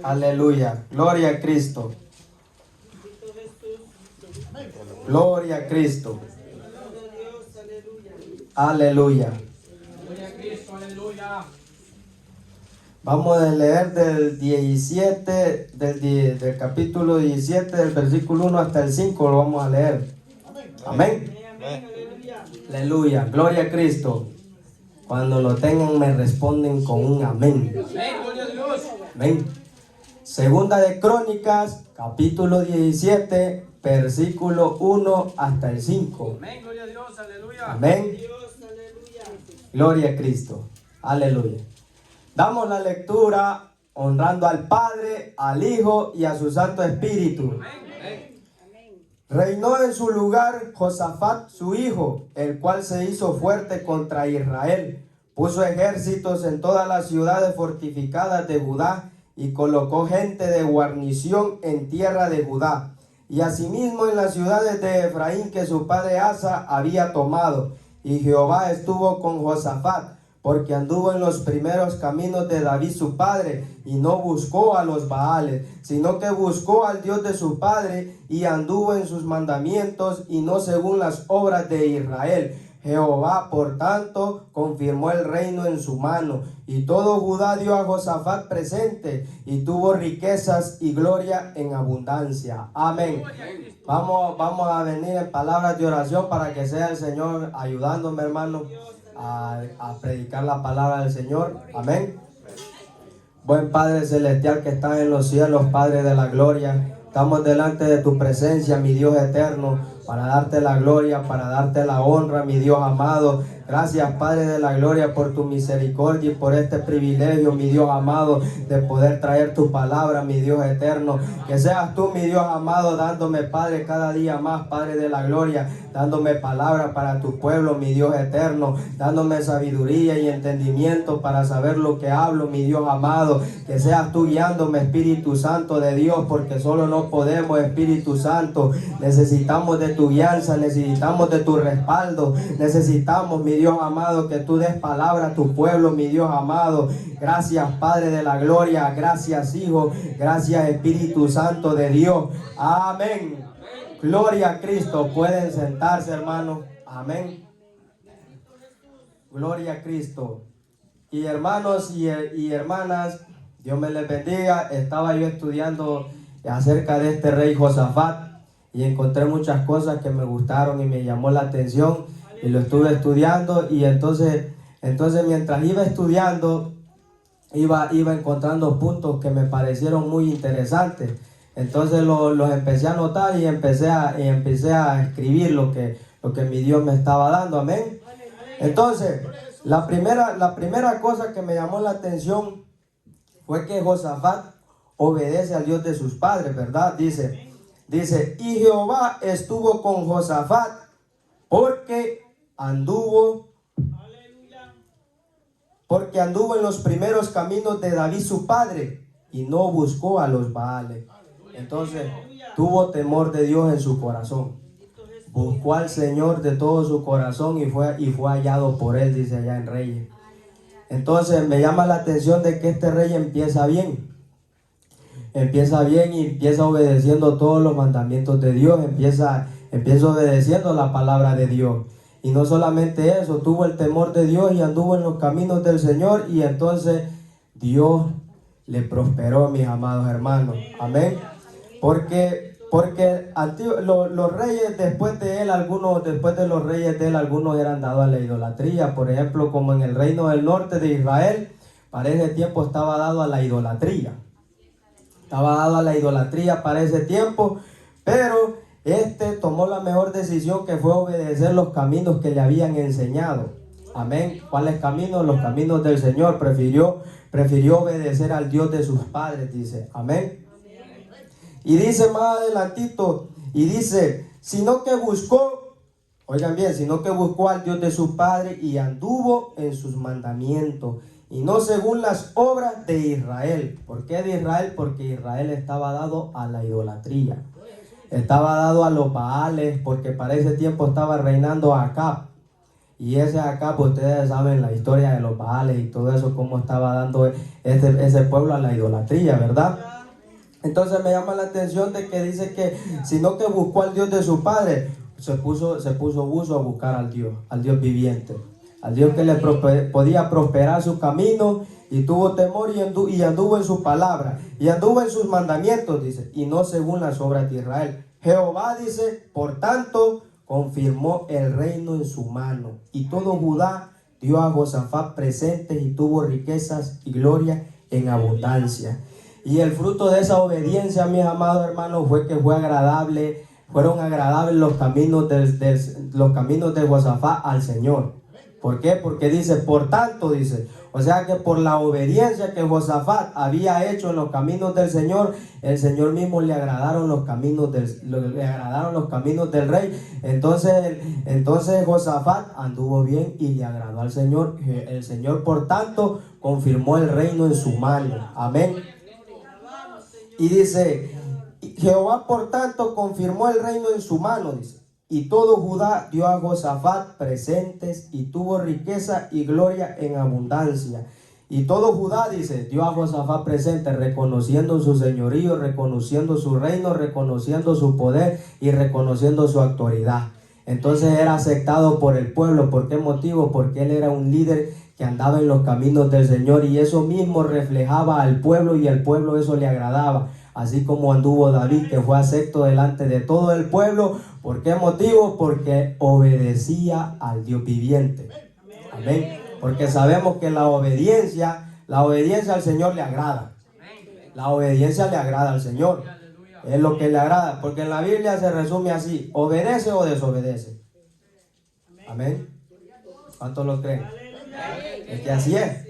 Aleluya. Gloria a Cristo. Gloria a Cristo. Aleluya. Vamos a leer del 17, del capítulo 17, del versículo 1 hasta el 5, lo vamos a leer. Amén. Aleluya. Gloria a Cristo. Cuando lo tengan me responden con un amén. Amén. Segunda de Crónicas, capítulo 17, versículo 1 hasta el 5. Amén, gloria a Dios, aleluya. Amén. Gloria a Cristo. Aleluya. Damos la lectura honrando al Padre, al Hijo y a su Santo Espíritu. Amén. Reinó en su lugar Josafat su hijo, el cual se hizo fuerte contra Israel. Puso ejércitos en todas las ciudades fortificadas de Judá y colocó gente de guarnición en tierra de Judá. Y asimismo en las ciudades de Efraín que su padre Asa había tomado. Y Jehová estuvo con Josafat, porque anduvo en los primeros caminos de David su padre, y no buscó a los Baales, sino que buscó al Dios de su padre, y anduvo en sus mandamientos, y no según las obras de Israel. Jehová, por tanto, confirmó el reino en su mano, y todo Judá dio a Josafat presente, y tuvo riquezas y gloria en abundancia. Amén. Vamos a venir en palabras de oración para que sea el Señor ayudándome, hermano, a predicar la palabra del Señor. Amén. Buen Padre Celestial que estás en los cielos, Padre de la gloria, estamos delante de tu presencia, mi Dios eterno, para darte la gloria, para darte la honra, mi Dios amado. Gracias, Padre de la gloria, por tu misericordia y por este privilegio, mi Dios amado, de poder traer tu palabra, mi Dios eterno. Que seas tú, mi Dios amado, dándome, Padre, cada día más, Padre de la gloria, dándome palabra para tu pueblo, mi Dios eterno, dándome sabiduría y entendimiento para saber lo que hablo, mi Dios amado. Que seas tú guiándome, Espíritu Santo de Dios, porque solo no podemos, Espíritu Santo. Necesitamos de tu guianza, necesitamos de tu respaldo, necesitamos, mi Dios amado, que tú des palabra a tu pueblo, mi Dios amado. Gracias, Padre de la gloria, gracias, Hijo, gracias, Espíritu Santo de Dios. Amén. Gloria a Cristo. Pueden sentarse, hermanos. Amén. Gloria a Cristo. Y hermanos y hermanas, Dios me les bendiga. Estaba yo estudiando acerca de este rey Josafat y encontré muchas cosas que me gustaron y me llamó la atención y lo estuve estudiando. Y entonces mientras iba estudiando iba encontrando puntos que me parecieron muy interesantes. Entonces los empecé a anotar y empecé a escribir lo que mi Dios me estaba dando. Amén. Entonces la primera cosa que me llamó la atención fue que Josafat obedece al Dios de sus padres, ¿verdad? Dice, y Jehová estuvo con Josafat porque anduvo en los primeros caminos de David su padre y no buscó a los Baales. Entonces tuvo temor de Dios en su corazón. Buscó al Señor de todo su corazón y fue hallado por él, dice allá en Reyes. Entonces me llama la atención de que este rey empieza bien y empieza obedeciendo todos los mandamientos de Dios, empieza obedeciendo la palabra de Dios. Y no solamente eso, tuvo el temor de Dios y anduvo en los caminos del Señor, y entonces Dios le prosperó, mis amados hermanos. Amén. Porque los reyes después de los reyes de él, algunos eran dados a la idolatría. Por ejemplo, como en el reino del norte de Israel, para ese tiempo estaba dado a la idolatría. Para ese tiempo, pero tomó la mejor decisión, que fue obedecer los caminos que le habían enseñado. Amén. ¿Cuáles caminos? Los caminos del Señor. Prefirió obedecer al Dios de sus padres, dice. Amén. Y dice más adelantito, sino que buscó al Dios de su padre y anduvo en sus mandamientos, y no según las obras de Israel. ¿Por qué de Israel? Porque Israel estaba dado a la idolatría. Estaba dado a los Baales, porque para ese tiempo estaba reinando Acab. Y ese Acab, ustedes saben la historia de los Baales y todo eso, cómo estaba dando ese pueblo a la idolatría, ¿verdad? Entonces me llama la atención de que dice que, sino que buscó al Dios de su padre, se puso buzo a buscar al Dios viviente, al Dios que le podía prosperar su camino, y tuvo temor y anduvo en su palabra, y anduvo en sus mandamientos, dice, y no según las obras de Israel. Jehová, dice, por tanto, confirmó el reino en su mano, y todo Judá dio a Josafat presentes, y tuvo riquezas y gloria en abundancia. Y el fruto de esa obediencia, mis amados hermanos, fueron agradables los caminos de Josafat al Señor. ¿Por qué? Porque dice, por tanto, dice, o sea que por la obediencia que Josafat había hecho en los caminos del Señor, el Señor mismo le agradaron los caminos del rey. Entonces Josafat anduvo bien y le agradó al Señor. El Señor, por tanto, confirmó el reino en su mano. Amén. Y dice, Jehová por tanto confirmó el reino en su mano, dice, y todo Judá dio a Josafat presentes, y tuvo riqueza y gloria en abundancia. Y todo Judá, dice, dio a Josafat presentes, reconociendo su señorío, reconociendo su reino, reconociendo su poder y reconociendo su autoridad. Entonces era aceptado por el pueblo. ¿Por qué motivo? Porque él era un líder que andaba en los caminos del Señor, y eso mismo reflejaba al pueblo, y al pueblo eso le agradaba. Así como anduvo David, que fue acepto delante de todo el pueblo. ¿Por qué motivo? Porque obedecía al Dios viviente. Amén. Porque sabemos que la obediencia al Señor le agrada. La obediencia le agrada al Señor. Es lo que le agrada. Porque en la Biblia se resume así: obedece o desobedece. Amén. ¿Cuántos lo creen? Es que así es.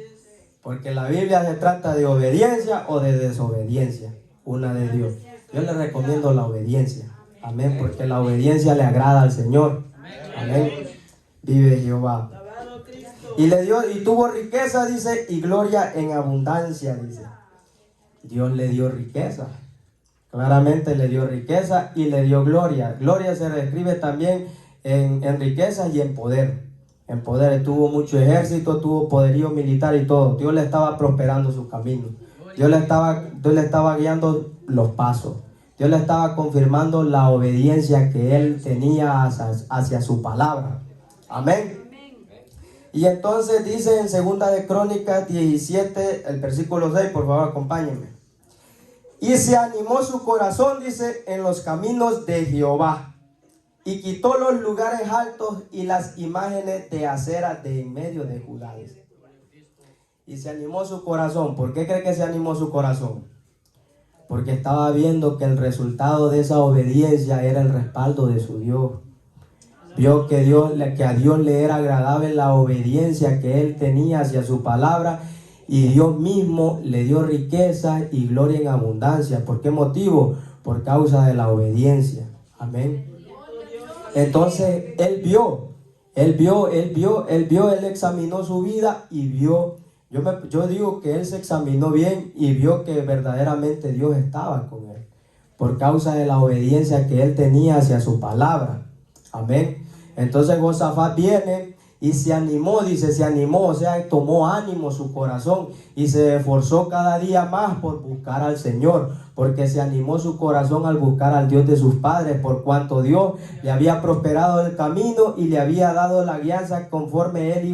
Porque la Biblia se trata de obediencia o de desobediencia. Una de Dios. Yo le recomiendo la obediencia. Amén. Porque la obediencia le agrada al Señor. Amén. Vive Jehová. Y tuvo riqueza, dice, y gloria en abundancia, dice. Dios le dio riqueza. Claramente le dio riqueza y le dio gloria. Gloria se describe también en riqueza y en poder. En poder, tuvo mucho ejército, tuvo poderío militar y todo. Dios le estaba prosperando su camino. Dios le estaba guiando los pasos. Dios le estaba confirmando la obediencia que él tenía hacia su palabra. Amén. Y entonces dice en 2 de Crónicas 17, el versículo 6, por favor acompáñenme. Y se animó su corazón, dice, en los caminos de Jehová, y quitó los lugares altos y las imágenes de acera de en medio de Judá. Y se animó su corazón. ¿Por qué cree que se animó su corazón? Porque estaba viendo que el resultado de esa obediencia era el respaldo de su Dios. Vio que a Dios le era agradable la obediencia que él tenía hacia su palabra, y Dios mismo le dio riqueza y gloria en abundancia. ¿Por qué motivo? Por causa de la obediencia. Amén. Entonces él examinó su vida y vio. Yo digo que él se examinó bien y vio que verdaderamente Dios estaba con él, por causa de la obediencia que él tenía hacia su palabra. Amén. Entonces Josafat viene y se animó, o sea, tomó ánimo su corazón y se esforzó cada día más por buscar al Señor, porque se animó su corazón al buscar al Dios de sus padres, por cuanto Dios le había prosperado el camino y le había dado la guianza conforme él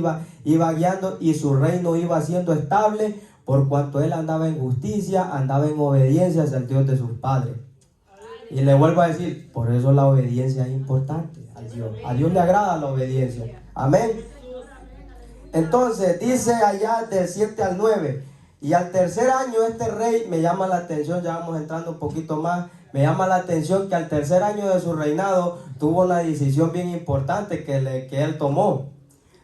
iba guiando, y su reino iba siendo estable, por cuanto él andaba en justicia, andaba en obediencia hacia el Dios de sus padres. Y le vuelvo a decir, por eso la obediencia es importante a Dios. A Dios le agrada la obediencia. Amén. Entonces dice allá del 7 al 9. Y al tercer año este rey, me llama la atención, ya vamos entrando un poquito más, me llama la atención que al tercer año de su reinado tuvo una decisión bien importante que él tomó.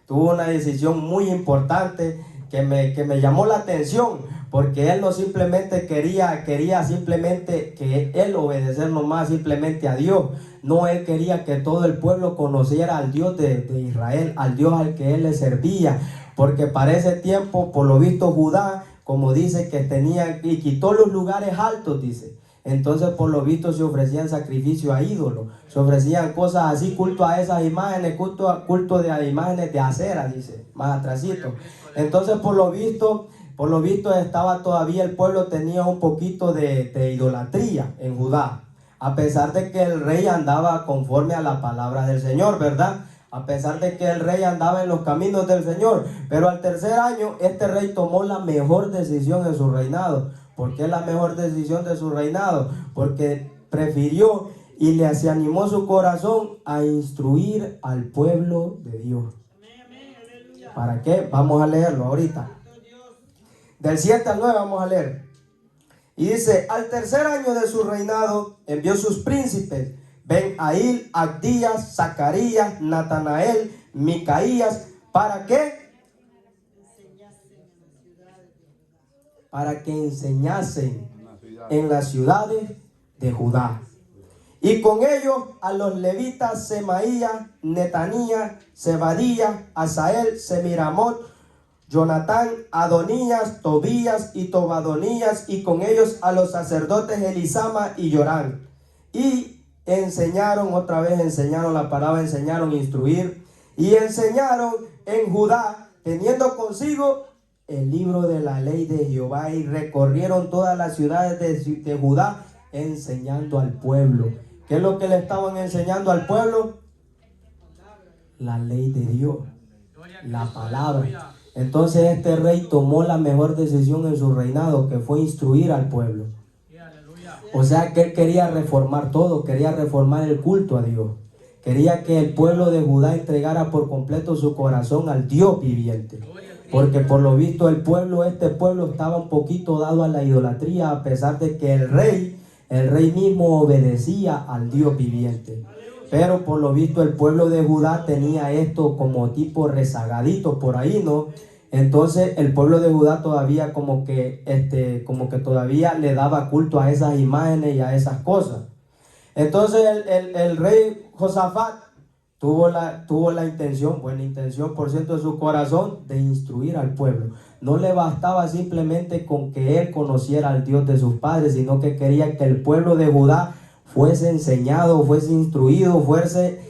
Tuvo una decisión muy importante que me llamó la atención, porque él no simplemente quería simplemente que él obedecer nomás simplemente a Dios. No, él quería que todo el pueblo conociera al Dios de Israel, al Dios al que él le servía, porque para ese tiempo, por lo visto, Judá, como dice, que tenía y quitó los lugares altos, dice. Entonces, por lo visto, se ofrecían sacrificios a ídolos, se ofrecían cosas así, culto a esas imágenes, culto de imágenes de acera, dice, más atrásito. Entonces, por lo visto, por lo visto estaba todavía el pueblo tenía un poquito de idolatría en Judá, a pesar de que el rey andaba conforme a la palabra del Señor, ¿verdad? A pesar de que el rey andaba en los caminos del Señor. Pero al tercer año, este rey tomó la mejor decisión en su reinado. ¿Por qué la mejor decisión de su reinado? Porque prefirió y se animó su corazón a instruir al pueblo de Dios. ¿Para qué? Vamos a leerlo ahorita. Del 7 al 9 vamos a leer. Y dice, al tercer año de su reinado, envió sus príncipes, Ben-Ail, Abdías, Zacarías, Natanael, Micaías. ¿Para qué? Para que enseñasen en las ciudades de Judá. Y con ellos a los levitas Semaías, Netanías, Zebadías, Asael, Semiramot, Jonatán, Adonías, Tobías y Tobadonías, y con ellos a los sacerdotes Elisama y Yorán. Y enseñaron, otra vez enseñaron la palabra, enseñaron, instruir, y enseñaron en Judá, teniendo consigo el libro de la ley de Jehová, y recorrieron todas las ciudades de Judá, enseñando al pueblo. ¿Qué es lo que le estaban enseñando al pueblo? La ley de Dios, la palabra. Entonces este rey tomó la mejor decisión en su reinado, que fue instruir al pueblo. O sea que él quería reformar todo, quería reformar el culto a Dios. Quería que el pueblo de Judá entregara por completo su corazón al Dios viviente. Porque por lo visto este pueblo estaba un poquito dado a la idolatría, a pesar de que el rey mismo obedecía al Dios viviente. Pero por lo visto el pueblo de Judá tenía esto como tipo rezagadito por ahí, ¿no? Entonces el pueblo de Judá todavía como que todavía le daba culto a esas imágenes y a esas cosas. Entonces el rey Josafat tuvo la intención, buena intención por ciento de su corazón, de instruir al pueblo. No le bastaba simplemente con que él conociera al Dios de sus padres, sino que quería que el pueblo de Judá fuese enseñado, fuese instruido, fuese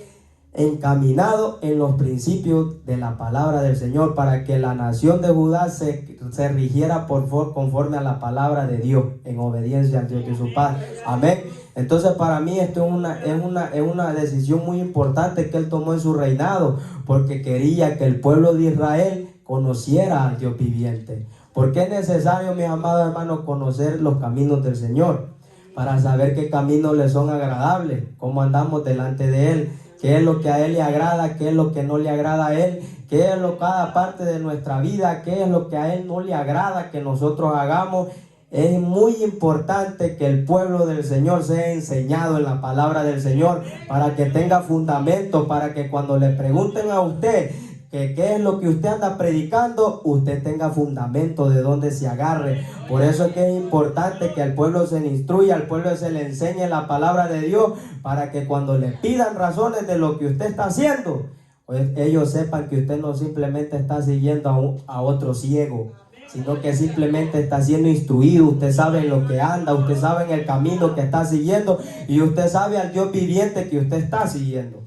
encaminado en los principios de la palabra del Señor, para que la nación de Judá se rigiera conforme a la palabra de Dios, en obediencia al Dios de su Padre. Amén. Entonces para mí esto es una decisión muy importante que él tomó en su reinado, porque quería que el pueblo de Israel conociera al Dios viviente. Porque es necesario, mis amados hermanos, conocer los caminos del Señor, para saber qué caminos le son agradables, cómo andamos delante de Él, qué es lo que a Él le agrada, qué es lo que no le agrada a Él, qué es cada parte de nuestra vida, qué es lo que a Él no le agrada que nosotros hagamos. Es muy importante que el pueblo del Señor sea enseñado en la palabra del Señor, para que tenga fundamento, para que cuando le pregunten a usted que qué es lo que usted anda predicando, usted tenga fundamento de donde se agarre. Por eso es que es importante que al pueblo se le instruya, al pueblo se le enseñe la palabra de Dios, para que cuando le pidan razones de lo que usted está haciendo, pues ellos sepan que usted no simplemente está siguiendo a otro ciego, sino que simplemente está siendo instruido. Usted sabe en lo que anda, usted sabe en el camino que está siguiendo, y usted sabe al Dios viviente que usted está siguiendo.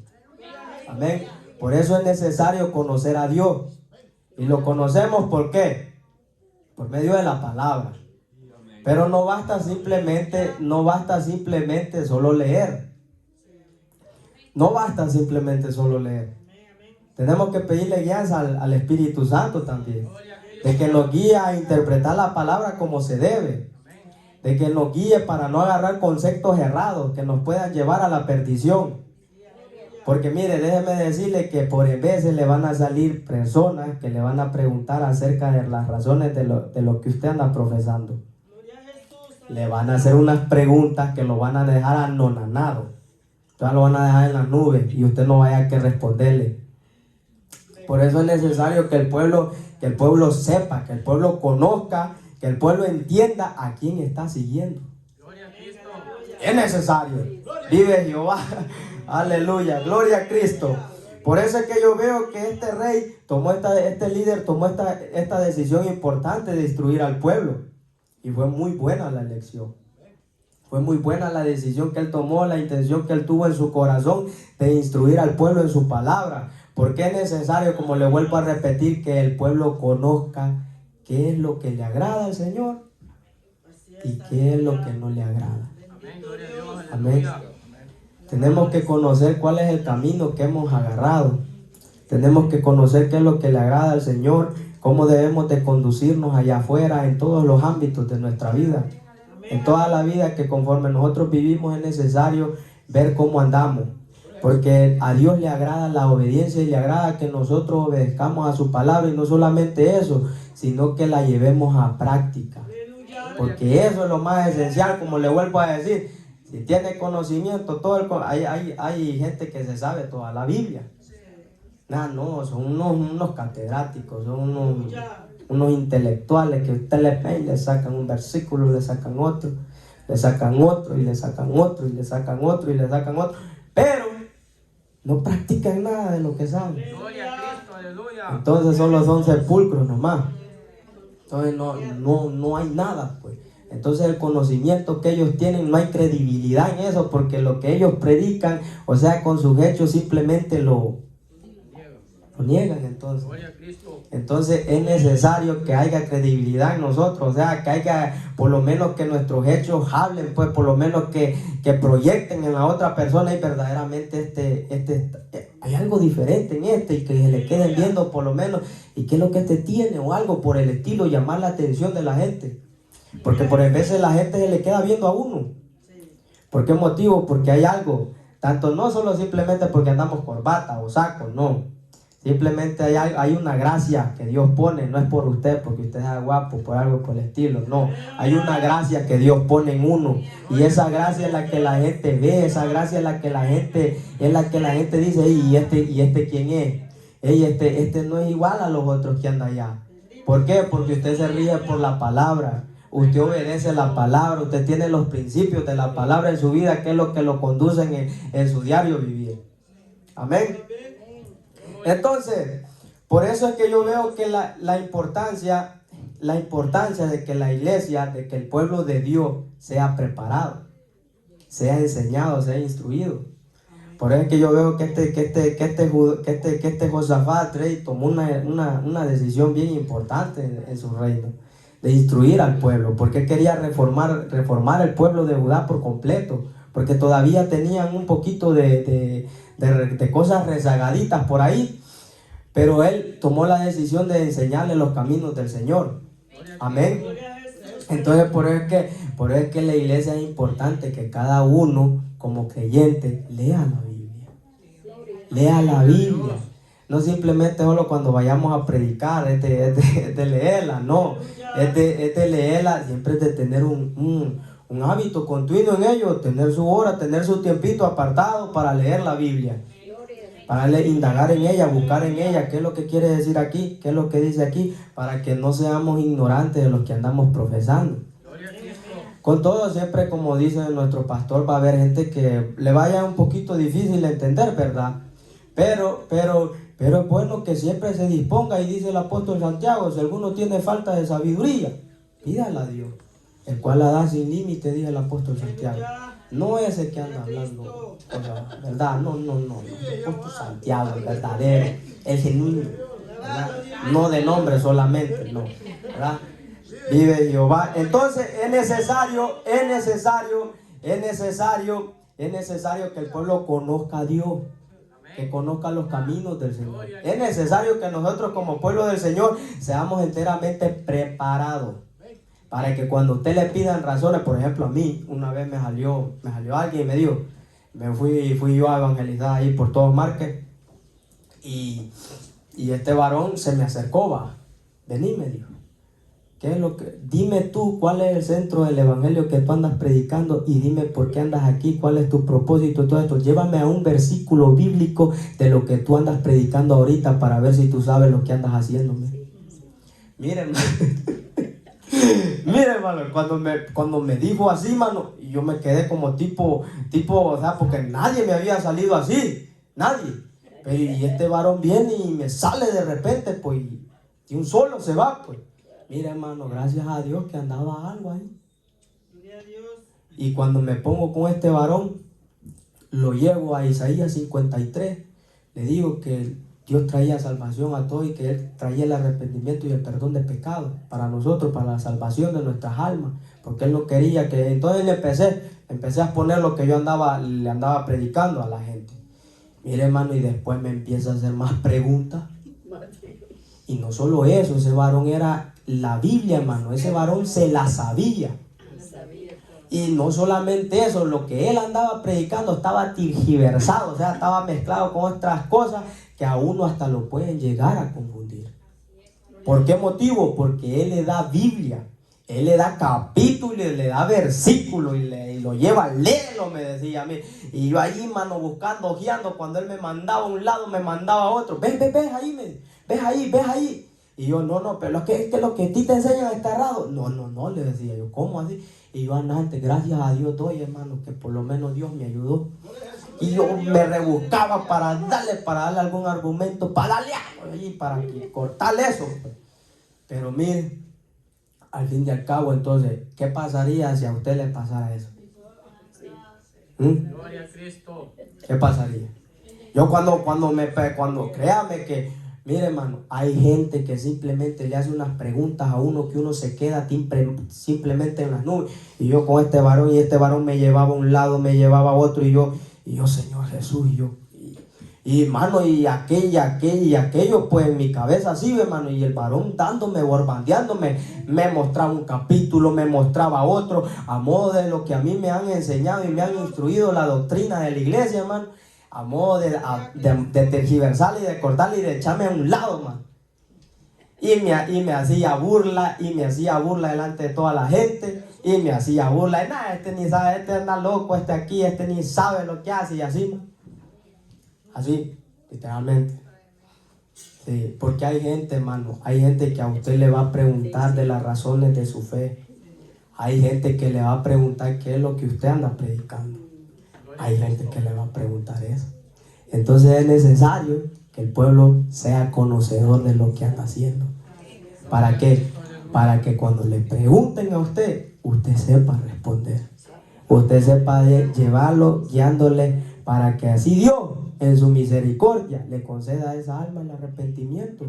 Amén. Por eso es necesario conocer a Dios. Y lo conocemos ¿por qué? Por medio de la palabra. Pero no basta simplemente solo leer. No basta simplemente solo leer. Tenemos que pedirle guianza al Espíritu Santo también, de que nos guíe a interpretar la palabra como se debe, de que nos guíe para no agarrar conceptos errados que nos puedan llevar a la perdición. Porque mire, déjeme decirle que por veces le van a salir personas que le van a preguntar acerca de las razones de lo que usted anda profesando. Le van a hacer unas preguntas que lo van a dejar anonadado. Entonces lo van a dejar en las nubes y usted no vaya a que responderle. Por eso es necesario que el pueblo sepa, que el pueblo conozca, que el pueblo entienda a quién está siguiendo. Es necesario. Vive Jehová. Aleluya, gloria a Cristo. Por eso es que yo veo que este rey este líder tomó esta decisión importante de instruir al pueblo. Y fue muy buena la elección. Fue muy buena la decisión que él tomó, la intención que él tuvo en su corazón de instruir al pueblo en su palabra. Porque es necesario, como le vuelvo a repetir, que el pueblo conozca qué es lo que le agrada al Señor y qué es lo que no le agrada. Amén. Gloria a Dios. Amén. Aleluya. Tenemos que conocer cuál es el camino que hemos agarrado. Tenemos que conocer qué es lo que le agrada al Señor, cómo debemos de conducirnos allá afuera en todos los ámbitos de nuestra vida. En toda la vida que conforme nosotros vivimos es necesario ver cómo andamos. Porque a Dios le agrada la obediencia y le agrada que nosotros obedezcamos a su palabra, y no solamente eso, sino que la llevemos a práctica. Porque eso es lo más esencial, como le vuelvo a decir. Si tiene conocimiento, hay gente que se sabe toda la Biblia. No, son unos catedráticos, son unos intelectuales que usted le ve y le sacan un versículo, le sacan otro, le sacan otro, y le sacan otro, y le sacan otro, y le sacan otro. Pero no practican nada de lo que saben. Gloria a Cristo. Aleluya. Entonces solo son sepulcros nomás. Entonces no hay nada, pues. Entonces el conocimiento que ellos tienen, no hay credibilidad en eso, porque lo que ellos predican, o sea, con sus hechos simplemente lo niegan. Entonces es necesario que haya credibilidad en nosotros, o sea, que haya por lo menos que nuestros hechos hablen, pues por lo menos que proyecten en la otra persona y verdaderamente hay algo diferente en y que se le queden viendo por lo menos, y qué es lo que tiene o algo por el estilo, llamar la atención de la gente. Porque por veces la gente se le queda viendo a uno. ¿Por qué motivo? Porque hay algo, tanto no solo simplemente porque andamos corbata o saco, no. Simplemente hay una gracia que Dios pone, no es por usted, porque usted es guapo, por algo por el estilo, no. Hay una gracia que Dios pone en uno, y esa gracia es la que la gente ve, esa gracia es la que la gente dice, ¿y este quién es? Este no es igual a los otros que andan allá. ¿Por qué? Porque usted se rige por la palabra. Usted obedece la palabra, usted tiene los principios de la palabra en su vida, que es lo que lo conducen en su diario vivir. Amén. Entonces, por eso es que yo veo que la importancia de que la iglesia, de que el pueblo de Dios sea preparado, sea enseñado, sea instruido. Por eso es que yo veo que este Josafat, rey, tomó una decisión bien importante en su reino, de instruir al pueblo, porque quería reformar el pueblo de Judá por completo, porque todavía tenían un poquito de cosas rezagaditas por ahí, pero él tomó la decisión de enseñarle los caminos del Señor. Amén. Entonces por eso es que la iglesia es importante que cada uno como creyente lea la Biblia. Lea la Biblia. No simplemente solo cuando vayamos a predicar, es de leerla, no. Es de leerla, siempre es de tener un hábito continuo en ello, tener su hora, tener su tiempito apartado para leer la Biblia. Para indagar en ella, buscar en ella, qué es lo que quiere decir aquí, qué es lo que dice aquí, para que no seamos ignorantes de lo que andamos profesando. Con todo, siempre, como dice nuestro pastor, va a haber gente que le vaya un poquito difícil de entender, ¿verdad? Pero es bueno que siempre se disponga, y dice el apóstol Santiago, si alguno tiene falta de sabiduría, pídala a Dios, el cual la da sin límite, dice el apóstol Santiago. No ese que anda hablando, ¿verdad? No, el apóstol Santiago, el verdadero, el genuino, ¿verdad? No de nombre solamente, no, ¿verdad? Vive Jehová. Entonces es necesario que el pueblo conozca a Dios, que conozca los caminos del Señor. Es necesario que nosotros como pueblo del Señor seamos enteramente preparados, para que cuando usted le pidan razones, por ejemplo a mí, una vez me salió alguien y me dijo, fui yo a evangelizar ahí por todos Marques, y este varón se me acercó, vení, me dijo, dime tú cuál es el centro del evangelio que tú andas predicando, y dime por qué andas aquí, cuál es tu propósito, todo esto. Llévame a un versículo bíblico de lo que tú andas predicando ahorita, para ver si tú sabes lo que andas haciéndome. Miren, mire, hermano, cuando me dijo así, mano, y yo me quedé como tipo, o sea, porque nadie me había salido así, nadie. Pero y este varón viene y me sale de repente, pues, y un solo se va, pues. Mire, hermano, gracias a Dios que andaba algo ahí. Y cuando me pongo con este varón, lo llevo a Isaías 53, le digo que Dios traía salvación a todos y que Él traía el arrepentimiento y el perdón de pecados para nosotros, para la salvación de nuestras almas, porque Él no quería que... Entonces empecé a exponer lo que yo le andaba predicando a la gente. Mire, hermano, y después me empieza a hacer más preguntas. Y no solo eso, ese varón era la Biblia, hermano, ese varón se la sabía. Y no solamente eso, lo que él andaba predicando estaba tergiversado, o sea, estaba mezclado con otras cosas que a uno hasta lo pueden llegar a confundir. ¿Por qué motivo? Porque él le da Biblia, él le da capítulo, le da versículo y lo lleva, léelo, me decía a mí. Y yo ahí, mano, buscando, ojeando, cuando él me mandaba a un lado, me mandaba a otro. Ves ahí, ves ahí. Y yo, no, pero es que lo que a ti te enseñan está errado. No, le decía yo, ¿cómo así? Y yo antes, gracias a Dios doy, hermano, que por lo menos Dios me ayudó. Y yo me rebuscaba para darle algún argumento, para darle algo allí, para cortarle eso. Pero mire, al fin y al cabo, entonces, ¿qué pasaría si a usted le pasara eso? Gloria a Cristo. ¿Qué pasaría? Yo cuando créame que, mire, hermano, hay gente que simplemente le hace unas preguntas a uno que uno se queda simplemente en las nubes. Y yo con este varón me llevaba a un lado, me llevaba a otro, y yo, Señor Jesús, y hermano, y aquello, pues en mi cabeza así, hermano, y el varón dándome, borbandeándome, me mostraba un capítulo, me mostraba otro, a modo de lo que a mí me han enseñado y me han instruido la doctrina de la iglesia, hermano, a modo de tergiversarle y de cortarle y de echarme a un lado, hermano. Y me hacía burla, delante de toda la gente, y me hacía burla, y nada, este ni sabe, este anda loco, este ni sabe lo que hace, y así, man. Así, literalmente. Sí, porque hay gente, hermano, hay gente que a usted le va a preguntar de las razones de su fe. Hay gente que le va a preguntar qué es lo que usted anda predicando. Hay gente que le va a preguntar eso. Entonces es necesario que el pueblo sea conocedor de lo que anda haciendo. ¿Para qué? Para que cuando le pregunten a usted sepa responder. Usted sepa llevarlo, guiándole, para que así Dios, en su misericordia, le conceda a esa alma el arrepentimiento.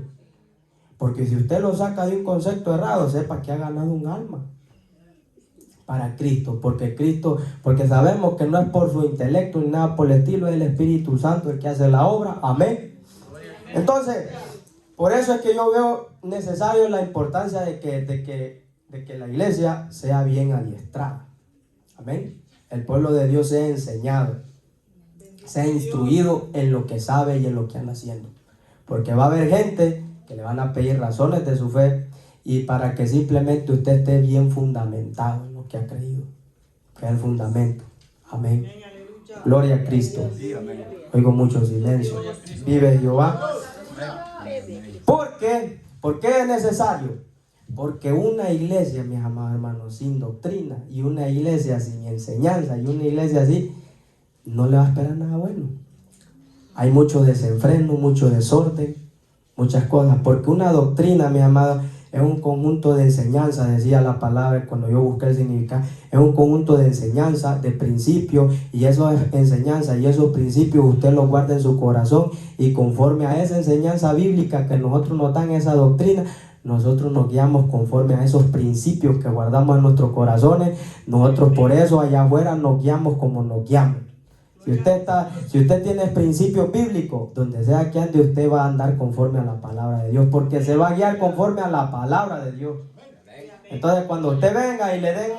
Porque si usted lo saca de un concepto errado, sepa que ha ganado un alma para Cristo, porque sabemos que no es por su intelecto ni nada por el estilo, es el Espíritu Santo el que hace la obra. Amén. Entonces, por eso es que yo veo necesario la importancia de que la iglesia sea bien adiestrada. Amén. El pueblo de Dios sea enseñado, sea instruido en lo que sabe y en lo que anda haciendo. Porque va a haber gente que le van a pedir razones de su fe, y para que simplemente usted esté bien fundamentado en lo que ha creído, que es el fundamento. Amén. Gloria a Cristo. Oigo mucho silencio. Vive Jehová. ¿Por qué? ¿Por qué es necesario? Porque una iglesia, mis amados hermanos, sin doctrina, y una iglesia sin enseñanza, y una iglesia así, no le va a esperar nada bueno. Hay mucho desenfreno, mucho desorden, muchas cosas. Porque una doctrina, mis amados, es un conjunto de enseñanza, decía la palabra cuando yo busqué el significado. Es un conjunto de enseñanza, de principios, y esas enseñanzas y esos principios usted los guarda en su corazón, y conforme a esa enseñanza bíblica que nosotros nos dan, esa doctrina, nosotros nos guiamos conforme a esos principios que guardamos en nuestros corazones. Nosotros por eso allá afuera nos guiamos como nos guiamos. Si usted tiene principios bíblicos, donde sea que ande, usted va a andar conforme a la palabra de Dios, porque se va a guiar conforme a la palabra de Dios. Entonces cuando usted venga y le den,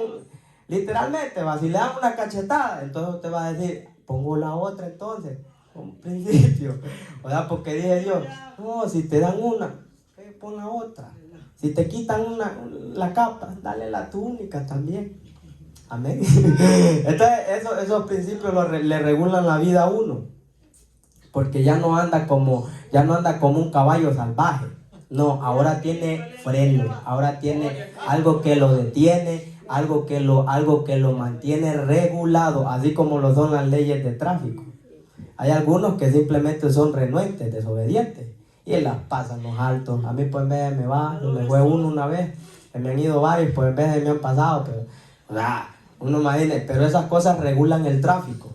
literalmente, si le dan una cachetada, entonces usted va a decir, pongo la otra entonces, un principio. O sea, porque dije Dios, no, si te dan una, pon la otra. Si te quitan la capa, dale la túnica también. Amén. Entonces esos principios le regulan la vida a uno, porque ya no anda como un caballo salvaje. No, ahora tiene freno, ahora tiene algo que lo detiene, algo que lo mantiene regulado, así como lo son las leyes de tráfico. Hay algunos que simplemente son renuentes, desobedientes, y las pasan los altos. A mí, pues, en vez de me fue uno una vez, me han ido varios, pues en vez de me han pasado, pero uno imagina, pero esas cosas regulan el tráfico.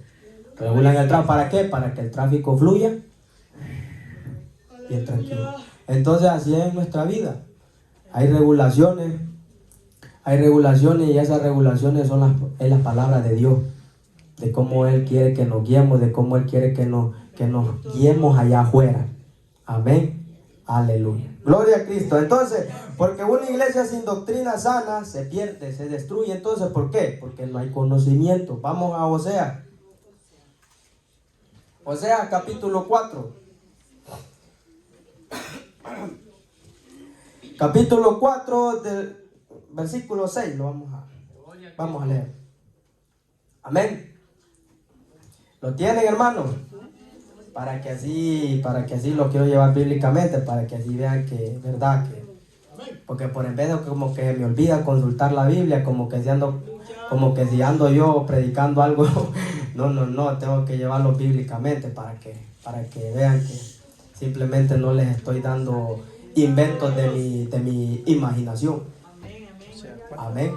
¿Para qué? Para que el tráfico fluya bien tranquilo. Entonces así es en nuestra vida. Hay regulaciones y esas regulaciones es la palabra de Dios, de cómo Él quiere que nos guiemos, de cómo Él quiere que nos guiemos allá afuera. Amén. Aleluya. Gloria a Cristo. Entonces, porque una iglesia sin doctrina sana se pierde, se destruye. Entonces, ¿por qué? Porque no hay conocimiento. Vamos a Oseas. Oseas capítulo 4. Capítulo 4 del versículo 6. Lo vamos a leer. Amén. ¿Lo tienen, hermanos? Para que así lo quiero llevar bíblicamente, para que así vean que es verdad, porque por en vez de como que me olvida consultar la Biblia, como que si ando yo predicando algo, no, tengo que llevarlo bíblicamente para que vean que simplemente no les estoy dando inventos de mi imaginación. Amén.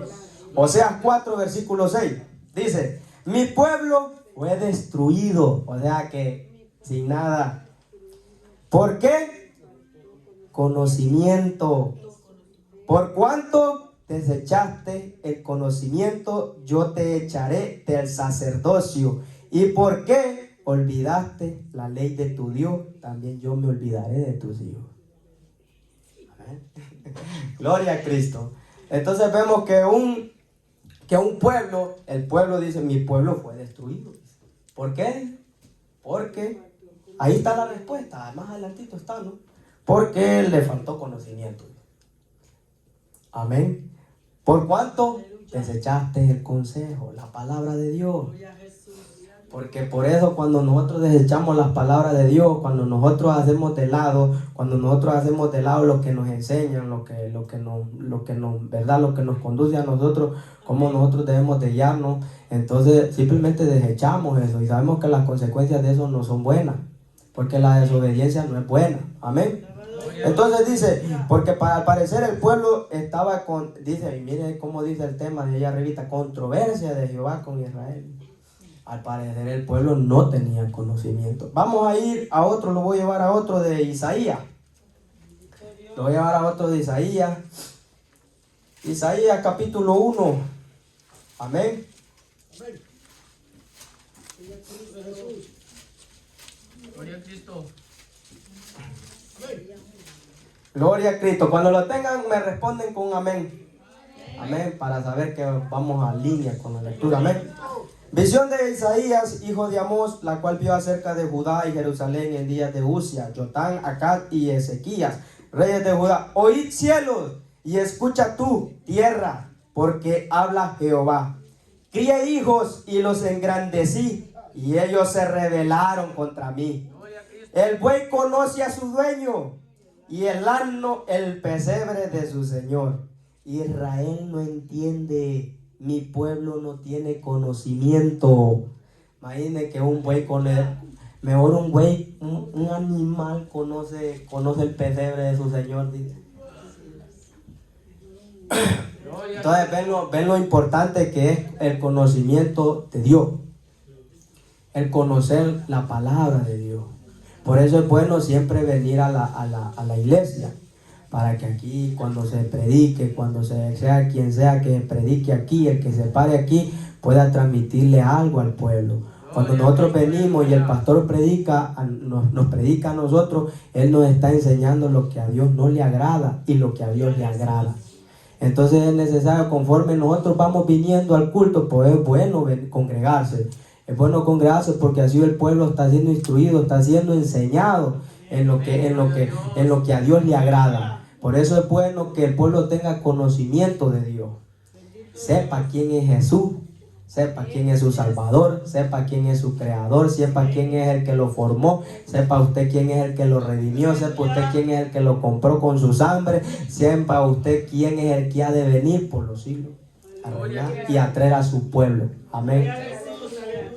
Oseas 4 versículo 6 dice: mi pueblo fue destruido, o sea que sin nada. ¿Por qué? Conocimiento. Por cuanto desechaste el conocimiento, yo te echaré del sacerdocio. ¿Y por qué olvidaste la ley de tu Dios? También yo me olvidaré de tus hijos. Amén. Gloria a Cristo. Entonces vemos que un pueblo, el pueblo dice: mi pueblo fue destruido. ¿Por qué? Porque ahí está la respuesta, más adelantito está, ¿no? Porque le faltó conocimiento. Amén. ¿Por cuánto? Desechaste el consejo, la palabra de Dios. Porque por eso cuando nosotros desechamos las palabras de Dios, cuando nosotros hacemos de lado lo que nos enseñan, lo que nos conduce a nosotros, cómo nosotros debemos de guiarnos, entonces simplemente desechamos eso y sabemos que las consecuencias de eso no son buenas, porque la desobediencia no es buena. Amén. Entonces dice, porque al parecer el pueblo estaba dice, y mire cómo dice el tema de allá arribita: controversia de Jehová con Israel. Al parecer el pueblo no tenía conocimiento. Vamos a ir a otro, lo voy a llevar a otro de Isaías. Lo voy a llevar a otro de Isaías. Isaías capítulo 1. Amén. Gloria a Cristo. Gloria a Cristo. Cuando lo tengan me responden con amén. Amén, para saber que vamos a línea con la lectura. Amén. Visión de Isaías, hijo de Amós, la cual vio acerca de Judá y Jerusalén en días de Uzia, Jotán, Acaz y Ezequías, reyes de Judá. Oíd cielos y escucha tú, tierra, porque habla Jehová. Crié hijos y los engrandecí, y ellos se rebelaron contra mí. El buey conoce a su dueño, y el asno el pesebre de su señor. Israel no entiende. Mi pueblo no tiene conocimiento. Imagine que un buey mejor un buey, un animal conoce el pesebre de su señor, dice. Entonces ven lo importante que es el conocimiento de Dios, el conocer la palabra de Dios. Por eso es bueno siempre venir a la iglesia, para que aquí cuando se predique, cuando sea quien sea que predique aquí, el que se pare aquí, pueda transmitirle algo al pueblo. Cuando nosotros venimos y el pastor nos predica a nosotros, él nos está enseñando lo que a Dios no le agrada y lo que a Dios le agrada. Entonces es necesario, conforme nosotros vamos viniendo al culto, pues es bueno congregarse. Es bueno congregarse porque así el pueblo está siendo instruido, está siendo enseñado en lo que a Dios le agrada. Por eso es bueno que el pueblo tenga conocimiento de Dios. Sepa quién es Jesús, sepa quién es su Salvador, sepa quién es su Creador, sepa quién es el que lo formó, sepa usted quién es el que lo redimió, sepa usted quién es el que lo compró con su sangre, sepa usted quién es el que ha de venir por los siglos a reinar y a traer a su pueblo. Amén.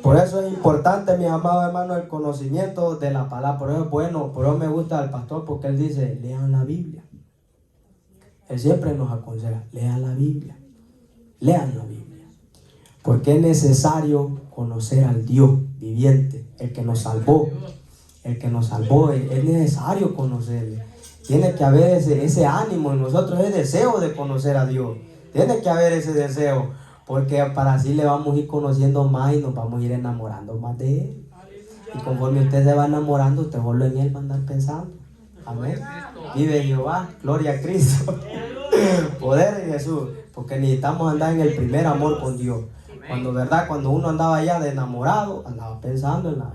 Por eso es importante, mis amados hermanos, el conocimiento de la palabra. Por eso es bueno, por eso me gusta al pastor, porque él dice: lean la Biblia. Él siempre nos aconseja: lean la Biblia. Lean la Biblia. Porque es necesario conocer al Dios viviente, el que nos salvó, el que nos salvó. Es necesario conocerle. Tiene que haber ese ánimo en nosotros, ese deseo de conocer a Dios. Tiene que haber ese deseo, porque para así le vamos a ir conociendo más y nos vamos a ir enamorando más de Él. Y conforme usted se va enamorando, usted solo en Él va a andar pensando. Amén. Vive Jehová, gloria a Cristo. Poder en Jesús, porque necesitamos andar en el primer amor con Dios. Cuando uno andaba ya de enamorado, andaba pensando en la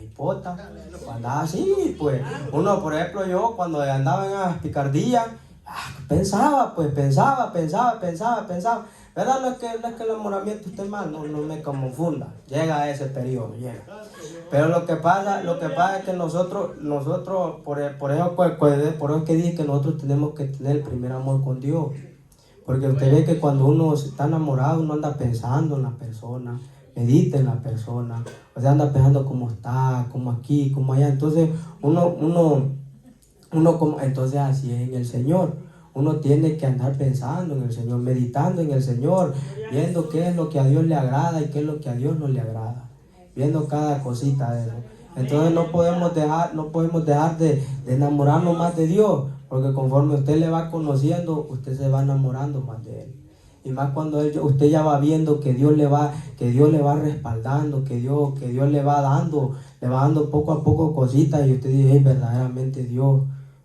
hipota, andaba así, pues. Uno, por ejemplo, yo cuando andaba en las picardías, pensaba. ¿Verdad? No es que el enamoramiento esté mal, no me confunda. Llega a ese periodo, llega. Pero lo que pasa es que nosotros por eso es que dije que nosotros tenemos que tener el primer amor con Dios. Porque usted ve que cuando uno está enamorado, uno anda pensando en la persona, medita en la persona, o sea, anda pensando cómo está, cómo aquí, cómo allá. Entonces, entonces así es en el Señor. Uno tiene que andar pensando en el Señor, meditando en el Señor, viendo qué es lo que a Dios le agrada y qué es lo que a Dios no le agrada, viendo cada cosita de eso. Entonces no podemos dejar de enamorarnos más de Dios, porque conforme usted le va conociendo, usted se va enamorando más de Él. Y más cuando usted ya va viendo que Dios le va respaldando, que Dios le va dando poco a poco cositas, y usted dice, verdaderamente Dios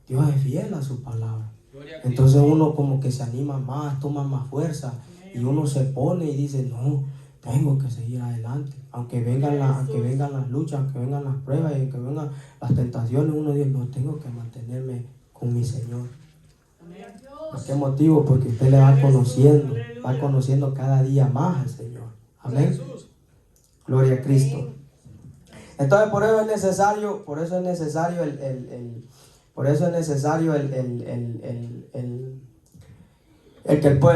es fiel a su palabra. Entonces uno como que se anima más, toma más fuerza, y uno se pone y dice, no, tengo que seguir adelante. Aunque vengan las luchas, aunque vengan las pruebas y aunque vengan las tentaciones, uno dice, no, tengo que mantenerme con mi Señor. ¿Por qué motivo? Porque usted le va conociendo cada día más al Señor. Amén. Gloria a Cristo. Entonces por eso es necesario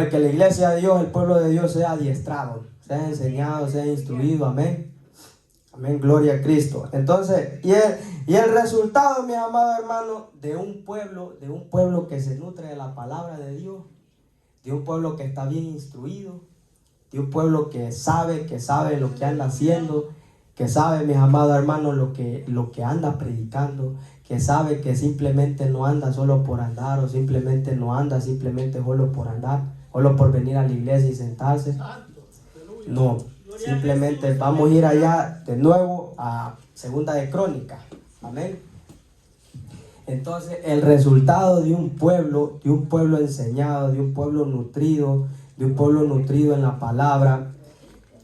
que la iglesia de Dios, el pueblo de Dios, sea adiestrado, sea enseñado, sea instruido. Amén. Amén, gloria a Cristo. Entonces, y el resultado, mis amados hermanos, de un pueblo que se nutre de la palabra de Dios, de un pueblo que está bien instruido, de un pueblo que sabe lo que anda haciendo, que sabe, mis amados hermanos, lo que anda predicando, que sabe que simplemente no anda solo por andar, o simplemente no anda simplemente solo por andar, solo por venir a la iglesia y sentarse. No, simplemente vamos a ir allá de nuevo a Segunda de Crónicas. Amén. Entonces, el resultado de un pueblo enseñado, de un pueblo nutrido en la palabra,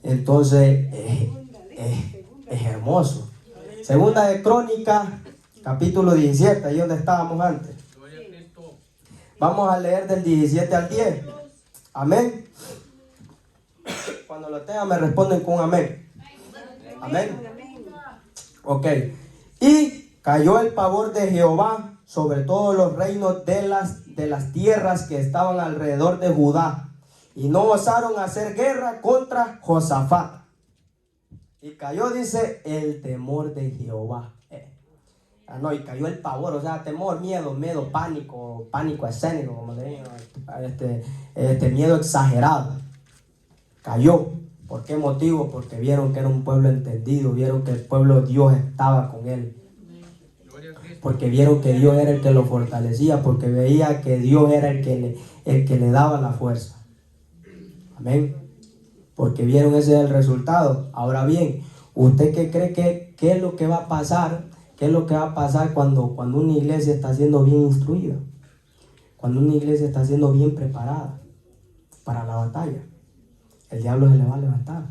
entonces es hermoso. Segunda de Crónicas, capítulo 17, ahí donde estábamos antes. Vamos a leer del 17 al 10. Amén. Cuando lo tengan me responden con amén. Amén. Ok. Y cayó el pavor de Jehová sobre todos los reinos de las tierras que estaban alrededor de Judá, y no osaron hacer guerra contra Josafat. Y cayó, dice, el temor de Jehová. Y cayó el pavor, o sea, temor, miedo, pánico escénico, como le digo, miedo exagerado. Cayó. ¿Por qué motivo? Porque vieron que era un pueblo entendido, vieron que el pueblo de Dios estaba con él. Porque vieron que Dios era el que lo fortalecía, porque veía que Dios era el que le daba la fuerza. Amén. Porque vieron ese es el resultado. Ahora bien, ¿usted qué cree qué es lo que va a pasar? ¿Qué es lo que va a pasar cuando una iglesia está siendo bien instruida? Cuando una iglesia está siendo bien preparada para la batalla. El diablo se le va a levantar.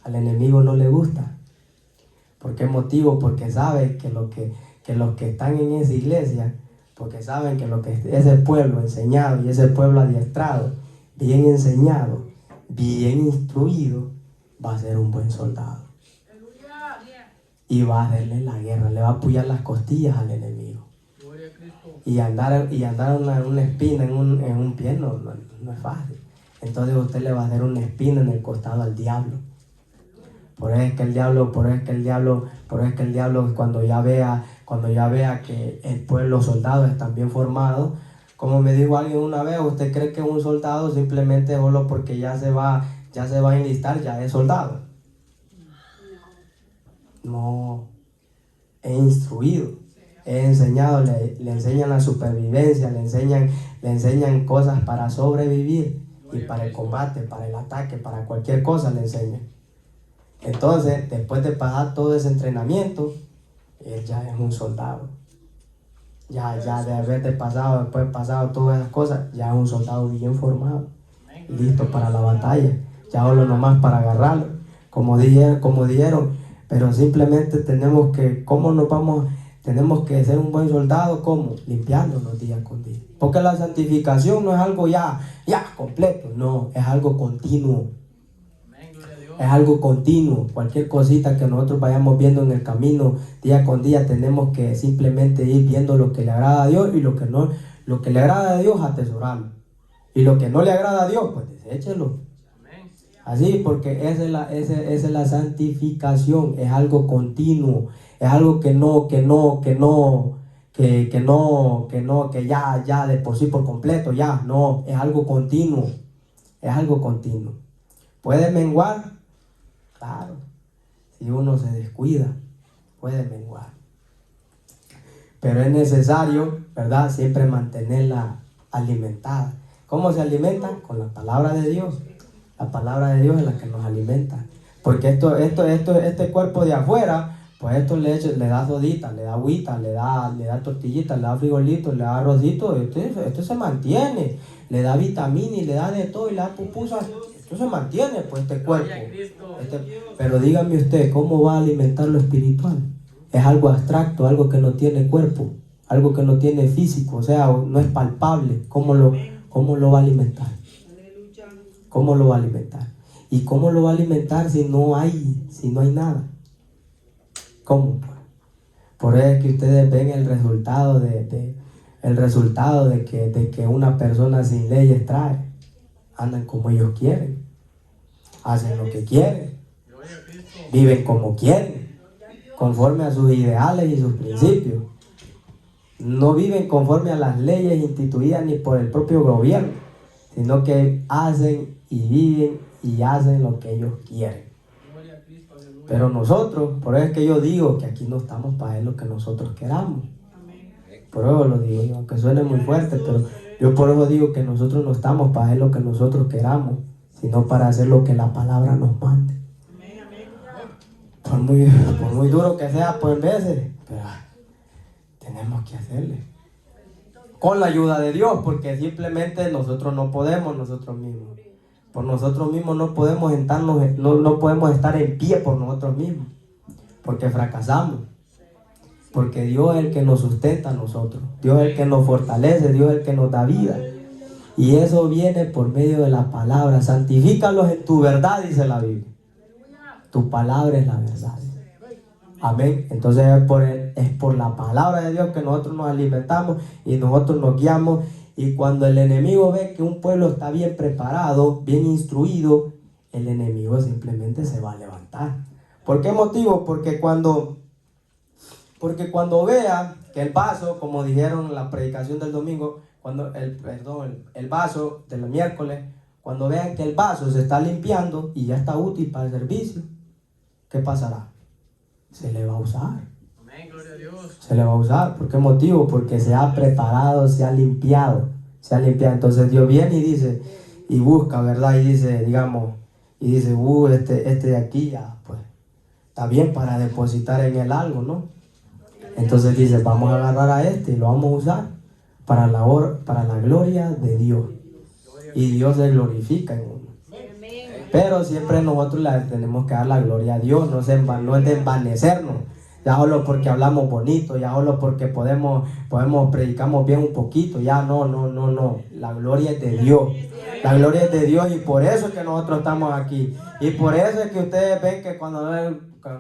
Al enemigo no le gusta. ¿Por qué motivo? Porque sabe que los que están en esa iglesia, porque saben que ese pueblo enseñado y ese pueblo adiestrado, bien enseñado, bien instruido, va a ser un buen soldado. Y va a darle la guerra, le va a apoyar las costillas al enemigo. Y andar una espina en un pie no es fácil. Entonces usted le va a dar una espina en el costado al diablo. Por eso es que el diablo cuando ya vea que el pueblo, los soldados están bien formados, como me dijo alguien una vez, ¿usted cree que un soldado simplemente solo porque ya se va a enlistar ya es soldado? No. es instruido, es enseñado, le enseñan la supervivencia, le enseñan cosas para sobrevivir y para el combate, para el ataque, para cualquier cosa le enseñan. Entonces, después de pasar todo ese entrenamiento, él ya es un soldado. Ya de haber pasado, después de pasado todas esas cosas, ya es un soldado bien formado, listo para la batalla. Ya solo nomás para agarrarlo, como dijeron, pero simplemente tenemos que, tenemos que ser un buen soldado, ¿cómo? Limpiándonos día con día. Porque la santificación no es algo ya completo, no, es algo continuo. Es algo continuo. Cualquier cosita que nosotros vayamos viendo en el camino día con día, tenemos que simplemente ir viendo lo que le agrada a Dios, y lo que no, lo que le agrada a Dios, atesorarlo, y lo que no le agrada a Dios, pues deséchelo. Así, porque esa es la santificación, es algo continuo, es algo que ya de por sí por completo, ya, no, es algo continuo, es algo continuo. ¿Puede menguar? Claro, si uno se descuida, puede menguar. Pero es necesario, ¿verdad?, siempre mantenerla alimentada. ¿Cómo se alimenta? Con la palabra de Dios. La palabra de Dios es la que nos alimenta. Porque este cuerpo de afuera, pues esto le da sodita, le da agüita, le da tortillita, le da frijolito, le da arrocito. Esto se mantiene. Le da vitamina y le da de todo y le da pupusas. Esto se mantiene, pues, este cuerpo. Pero dígame usted, ¿cómo va a alimentar lo espiritual? Es algo abstracto, algo que no tiene cuerpo, algo que no tiene físico, o sea, no es palpable. ¿Cómo lo va a alimentar? ¿Cómo lo va a alimentar? ¿Y cómo lo va a alimentar si no hay nada? ¿Cómo? Por eso es que ustedes ven el resultado de que una persona sin leyes trae. Andan como ellos quieren, hacen lo que quieren, viven como quieren, conforme a sus ideales y sus principios. No viven conforme a las leyes instituidas ni por el propio gobierno, sino que hacen y viven y hacen lo que ellos quieren. Pero nosotros, por eso es que yo digo que aquí no estamos para hacer lo que nosotros queramos. Por eso lo digo yo, aunque suene muy fuerte, pero yo por eso digo que nosotros no estamos para hacer lo que nosotros queramos, sino para hacer lo que la palabra nos mande. Por muy duro que sea, pues, en veces, pero tenemos que hacerle. Con la ayuda de Dios, porque simplemente nosotros no podemos nosotros mismos. Por nosotros mismos no podemos estar en pie por nosotros mismos, porque fracasamos. Porque Dios es el que nos sustenta a nosotros. Dios es el que nos fortalece. Dios es el que nos da vida. Y eso viene por medio de la palabra. Santifícalos en tu verdad, dice la Biblia. Tu palabra es la verdad. Amén. Entonces es por la palabra de Dios que nosotros nos alimentamos y nosotros nos guiamos. Y cuando el enemigo ve que un pueblo está bien preparado, bien instruido, el enemigo simplemente se va a levantar. ¿Por qué motivo? Porque cuando vea que el vaso, como dijeron en la predicación del domingo, el vaso del miércoles, cuando vean que el vaso se está limpiando y ya está útil para el servicio, ¿qué pasará? Se le va a usar. Amén, gloria a Dios. Se le va a usar. ¿Por qué motivo? Porque se ha preparado, se ha limpiado. Entonces Dios viene y dice, y busca, ¿verdad? Y dice, este de aquí ya, pues, está bien para depositar en él algo, ¿no? Entonces dice, vamos a agarrar a este y lo vamos a usar para la gloria de Dios. Y Dios se glorifica en uno. Pero siempre nosotros le tenemos que dar la gloria a Dios, no es de envanecernos. Ya solo porque hablamos bonito, ya solo porque predicamos bien un poquito, ya no. La gloria es de Dios. La gloria es de Dios, y por eso es que nosotros estamos aquí. Y por eso es que ustedes ven que cuando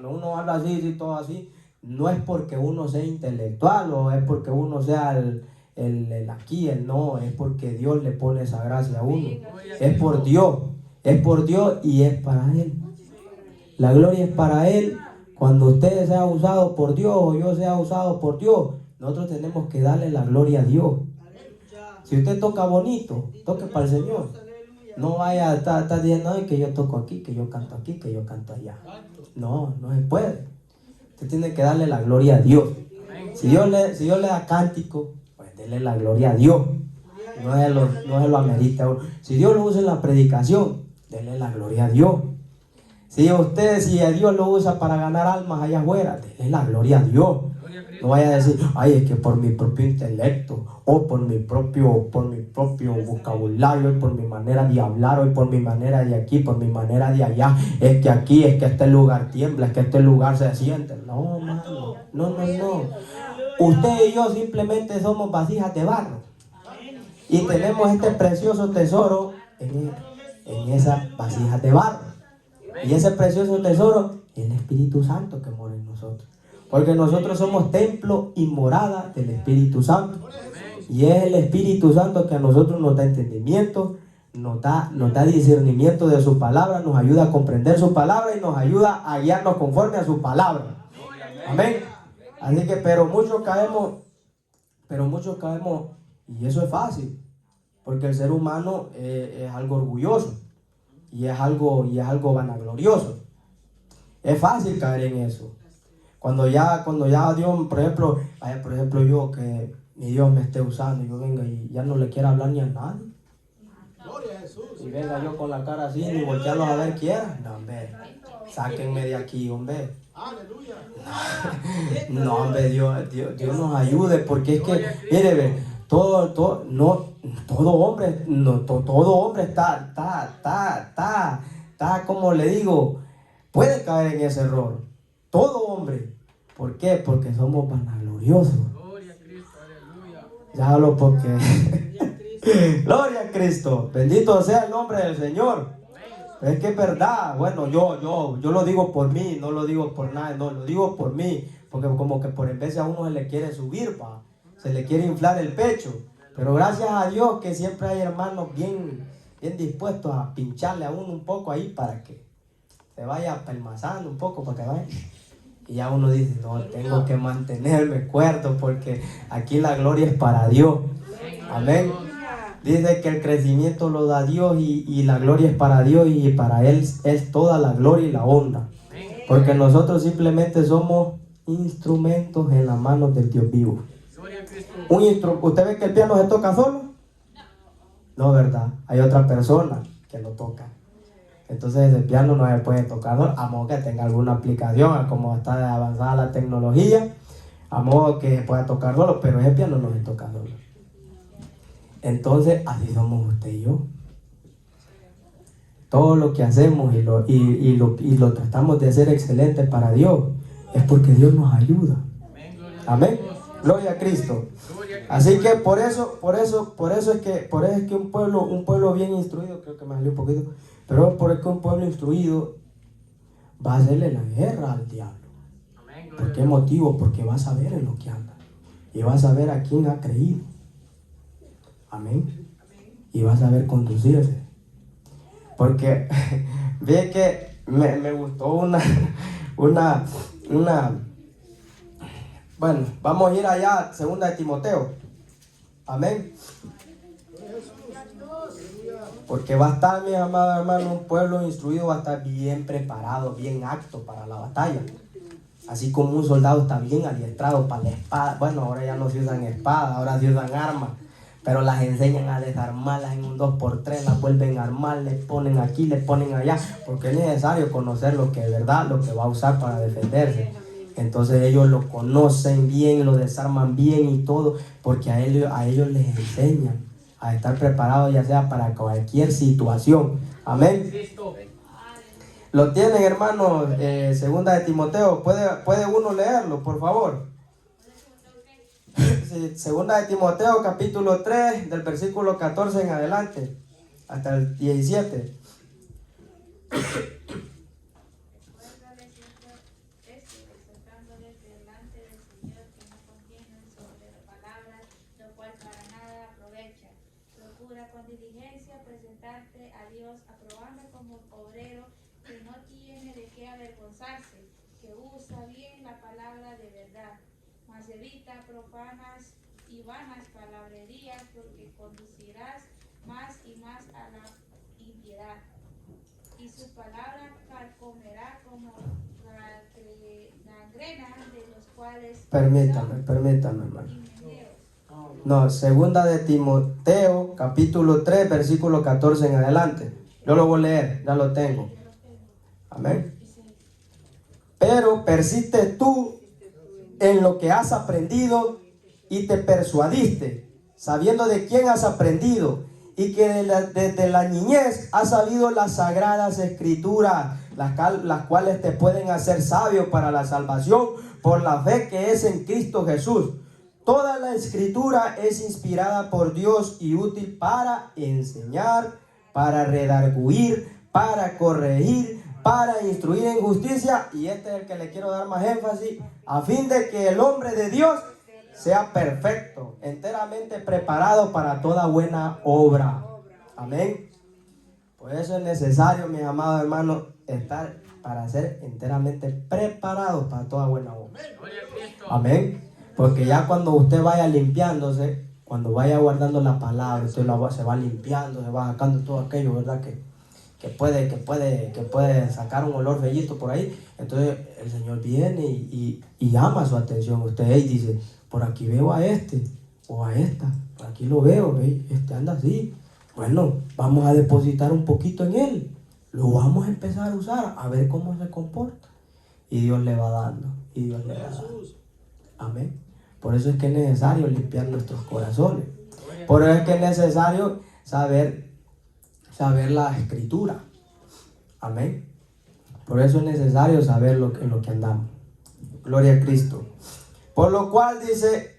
uno habla así, todo así, no es porque uno sea intelectual o es porque uno sea no, es porque Dios le pone esa gracia a uno. Es por Dios y es para Él. La gloria es para Él. Cuando usted sea usado por Dios o yo sea usado por Dios, nosotros tenemos que darle la gloria a Dios. Si usted toca bonito, toque para el Señor. No vaya a estar diciendo que yo toco aquí, que yo canto aquí, que yo canto allá. No se puede. Usted tiene que darle la gloria a Dios. Si Dios le da cántico, pues denle la gloria a Dios. No se lo amerita. Si Dios lo usa en la predicación, denle la gloria a Dios. Si a Dios lo usa para ganar almas allá afuera, denle la gloria a Dios. No vaya a decir, ay, es que por mi propio intelecto, o por mi propio vocabulario, o por mi manera de hablar, o por mi manera de aquí, por mi manera de allá, es que este lugar tiembla, es que este lugar se siente. No, hermano, no. Usted y yo simplemente somos vasijas de barro. Y tenemos este precioso tesoro en esas vasijas de barro. Y ese precioso tesoro es el Espíritu Santo que mora en nosotros. Porque nosotros somos templo y morada del Espíritu Santo. Y es el Espíritu Santo que a nosotros nos da entendimiento, nos da discernimiento de su palabra, nos ayuda a comprender su palabra y nos ayuda a guiarnos conforme a su palabra. Amén. Así que, pero muchos caemos, y eso es fácil, porque el ser humano es algo orgulloso y es algo vanaglorioso. Es fácil caer en eso. Cuando ya Dios, por ejemplo, yo que mi Dios me esté usando y yo venga y ya no le quiera hablar ni a nadie. Y venga yo con la cara así, ni voltearlos a ver quiera. No, hombre, sáquenme de aquí, hombre. No, hombre, Dios nos ayude, porque es que, mire, todo hombre está, como le digo, puede caer en ese error. Todo hombre. ¿Por qué? Porque somos vanagloriosos. Ya hablo porque gloria a Cristo, bendito sea el nombre del Señor. Es que es verdad. Bueno, yo lo digo por mí, no lo digo por nada, no, lo digo por mí, porque como que por en vez a uno se le quiere subir, se le quiere inflar el pecho. Pero gracias a Dios que siempre hay hermanos bien dispuestos a pincharle a uno un poco ahí para que se vaya pelmazando un poco, para que vaya. Y ya uno dice, no, tengo que mantenerme cuerdo porque aquí la gloria es para Dios. Amén. Dice que el crecimiento lo da Dios y la gloria es para Dios, y para Él es toda la gloria y la honra. Porque nosotros simplemente somos instrumentos en las manos del Dios vivo. ¿Usted ve que el piano se toca solo? No, ¿verdad? Hay otra persona que lo toca. Entonces el piano no se puede tocar solo, a modo que tenga alguna aplicación, a como está avanzada la tecnología, a modo que se pueda tocar solo, pero ese piano no se toca solo. Entonces así somos usted y yo. Todo lo que hacemos y lo tratamos de hacer excelente para Dios es porque Dios nos ayuda. Amén. Gloria a Cristo. Así que por eso es que un pueblo bien instruido, creo que me salió un poquito, pero por eso un pueblo instruido va a hacerle la guerra al diablo. ¿Por qué motivo? Porque va a saber en lo que anda y va a saber a quién ha creído. Amén. Y va a saber conducirse. Porque ve que me gustó una bueno, vamos a ir allá, 2 de Timoteo. Amén. Porque va a estar, mis amados hermanos, un pueblo instruido va a estar bien preparado, bien apto para la batalla. Así como un soldado está bien adiestrado para la espada. Bueno, ahora ya no se usan espadas, ahora se usan armas. Pero las enseñan a desarmarlas en un 2x3, las vuelven a armar, les ponen aquí, les ponen allá. Porque es necesario conocer lo que es verdad, lo que va a usar para defenderse. Entonces ellos lo conocen bien, lo desarman bien y todo, porque a ellos les enseñan a estar preparados, ya sea para cualquier situación. Amén. Lo tienen, hermanos, 2 de Timoteo. ¿Puede uno leerlo, por favor? Sí, 2 de Timoteo, capítulo 3, del versículo 14 en adelante, hasta el 17. Con diligencia presentarte a Dios aprobado como obrero que no tiene de qué avergonzarse, que usa bien la palabra de verdad, mas evita profanas y vanas palabrerías, porque conducirás más y más a la impiedad, y su palabra carcomerá como gangrena cuales Permítame, hermano. Himeneos, No, segunda de Timoteo, capítulo 3, versículo 14 en adelante. Yo lo voy a leer, ya lo tengo. Amén. Pero persiste tú en lo que has aprendido y te persuadiste, sabiendo de quién has aprendido y que desde la niñez has sabido las sagradas escrituras, las cuales te pueden hacer sabio para la salvación por la fe que es en Cristo Jesús. Toda la escritura es inspirada por Dios y útil para enseñar, para redarguir, para corregir, para instruir en justicia, y este es el que le quiero dar más énfasis, a fin de que el hombre de Dios sea perfecto, enteramente preparado para toda buena obra. Amén. Por eso es necesario, mis amados hermanos, estar para ser enteramente preparados para toda buena obra. Amén. Porque ya cuando usted vaya limpiándose, cuando vaya guardando la palabra, usted se va limpiando, se va sacando todo aquello, ¿verdad? Que puede sacar un olor bellito por ahí. Entonces el Señor viene y llama su atención a usted y dice: por aquí veo a este o a esta, por aquí lo veo, este anda así. Bueno, vamos a depositar un poquito en él, lo vamos a empezar a usar, a ver cómo se comporta. Y Dios le va dando, y Dios le va dando. Amén. Por eso es que es necesario limpiar nuestros corazones. Por eso es que es necesario saber la escritura. Amén. Por eso es necesario saber en lo que andamos. Gloria a Cristo. Por lo cual dice,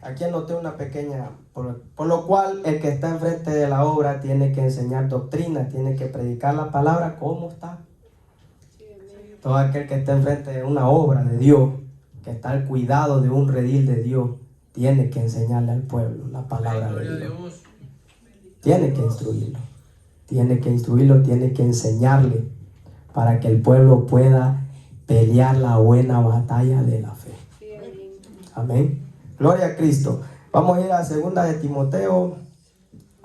aquí anoté una pequeña, por lo cual el que está enfrente de la obra tiene que enseñar doctrina, tiene que predicar la palabra como está. Todo aquel que está enfrente de una obra de Dios, que está al cuidado de un redil de Dios, tiene que enseñarle al pueblo la palabra de Dios. Tiene que instruirlo. Tiene que enseñarle para que el pueblo pueda pelear la buena batalla de la fe. Amén. Gloria a Cristo. Vamos a ir a segunda de Timoteo,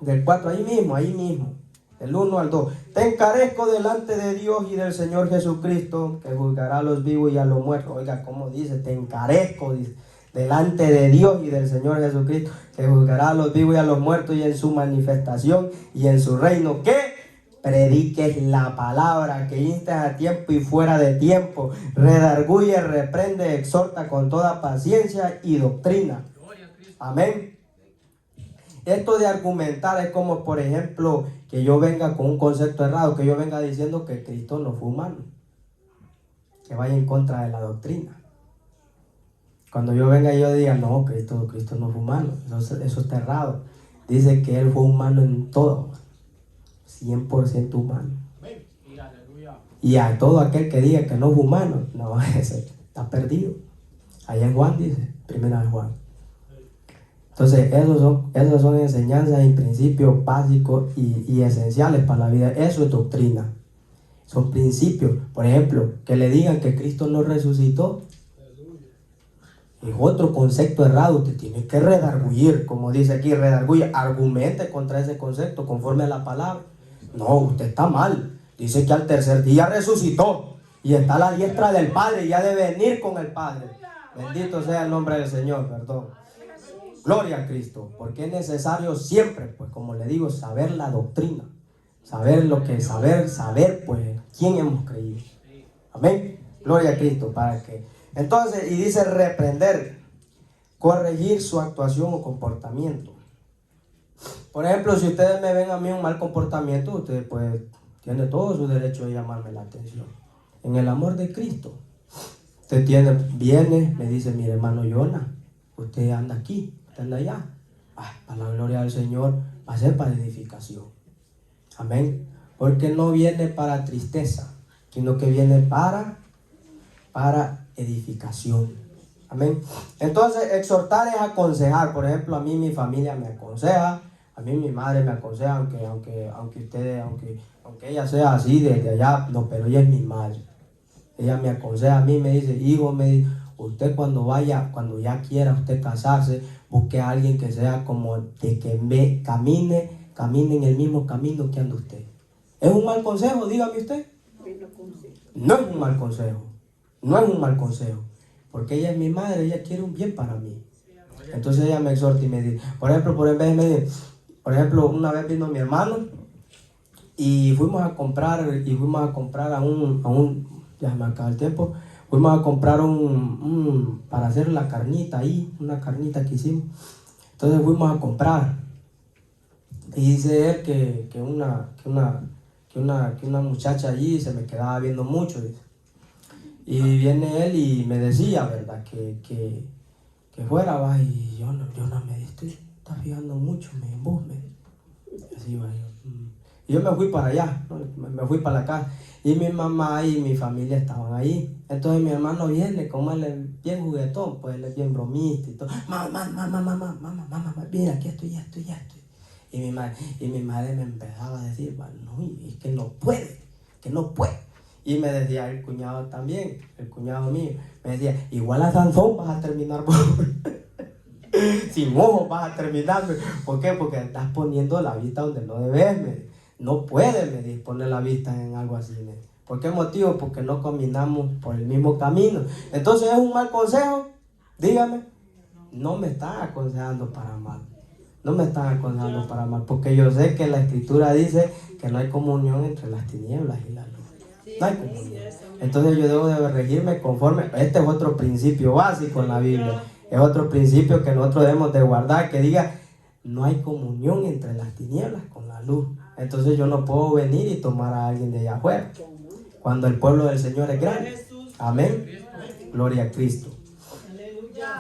del 4, ahí mismo, del 1 al 2. Te encarezco delante de Dios y del Señor Jesucristo, que juzgará a los vivos y a los muertos. Oiga, ¿cómo dice? Te encarezco, dice, delante de Dios y del Señor Jesucristo, que juzgará a los vivos y a los muertos, y en su manifestación y en su reino, que prediques la palabra, que instes a tiempo y fuera de tiempo, redarguye, reprende, exhorta con toda paciencia y doctrina. Amén. Esto de argumentar es como, por ejemplo, que yo venga con un concepto errado, que yo venga diciendo que Cristo no fue humano, que vaya en contra de la doctrina. Cuando yo venga y yo diga, no, Cristo no fue humano, eso está errado. Dice que Él fue humano en todo, 100% humano. Y a todo aquel que diga que no fue humano, no, ese está perdido. Allá en Juan dice, primera de Juan. Entonces, esos son enseñanzas y principios básicos y esenciales para la vida. Eso es doctrina. Son principios. Por ejemplo, que le digan que Cristo no resucitó. Es otro concepto errado. Usted tiene que redarguir, como dice aquí, redarguir. Argumente contra ese concepto conforme a la palabra. No, usted está mal. Dice que al tercer día resucitó y está a la diestra del Padre y ha de venir con el Padre. Bendito sea el nombre del Señor, perdón. Gloria a Cristo, porque es necesario siempre, pues como le digo, saber la doctrina, saber pues quién hemos creído. Amén. Gloria a Cristo, para que entonces, y dice reprender, corregir su actuación o comportamiento. Por ejemplo, si ustedes me ven a mí un mal comportamiento, ustedes pues tienen todo su derecho de llamarme la atención. En el amor de Cristo, usted viene, me dice, mire hermano Jonah, usted anda aquí, usted anda allá. Para la gloria del Señor, va a ser para edificación. Amén. Porque no viene para tristeza, sino que viene para edificación. Amén. Entonces, exhortar es aconsejar. Por ejemplo, a mí mi familia me aconseja, a mí mi madre me aconseja, aunque ella sea así desde allá, no, pero ella es mi madre. Ella me aconseja a mí, me dice, hijo, usted cuando ya quiera usted casarse, busque a alguien que sea como de que camine en el mismo camino que anda usted. ¿Es un mal consejo? Dígame usted. No es un mal consejo. No es un mal consejo. porque ella es mi madre, ella quiere un bien para mí. Entonces ella me exhorta y me dice, por ejemplo, una vez vino mi hermano y fuimos a comprar a un ya me acaba el tiempo, fuimos a comprar para hacer la carnita ahí, una carnita que hicimos. Entonces fuimos a comprar y dice él que una muchacha allí se me quedaba viendo mucho, dice. Y viene él y me decía, ¿verdad? Que fuera, va, y yo no me estoy fijando mucho en vos, me así va yo. Y yo me fui para allá, ¿no? Me fui para la casa, y mi mamá y mi familia estaban ahí. Entonces mi hermano viene, como él es bien juguetón, pues él es bien bromista y todo. Mamá, mira, aquí estoy. Y mi madre me empezaba a decir, no, es que no puede. Y me decía el cuñado también, el cuñado mío, me decía, igual a Sansón vas a terminar vos. Sin ojos vas a terminar. ¿Por qué? Porque estás poniendo la vista donde no debes, no puedes poner la vista en algo así. ¿Por qué motivo? Porque no caminamos por el mismo camino. Entonces es un mal consejo, dígame. No me están aconsejando para mal. Porque yo sé que la escritura dice que no hay comunión entre las tinieblas y la luz. No hay comunión. Entonces yo debo de regirme conforme. Este es otro principio básico en la Biblia. Es otro principio que nosotros debemos de guardar, que diga, no hay comunión entre las tinieblas con la luz. Entonces yo no puedo venir y tomar a alguien de allá afuera, cuando el pueblo del Señor es grande. Amén. Gloria a Cristo.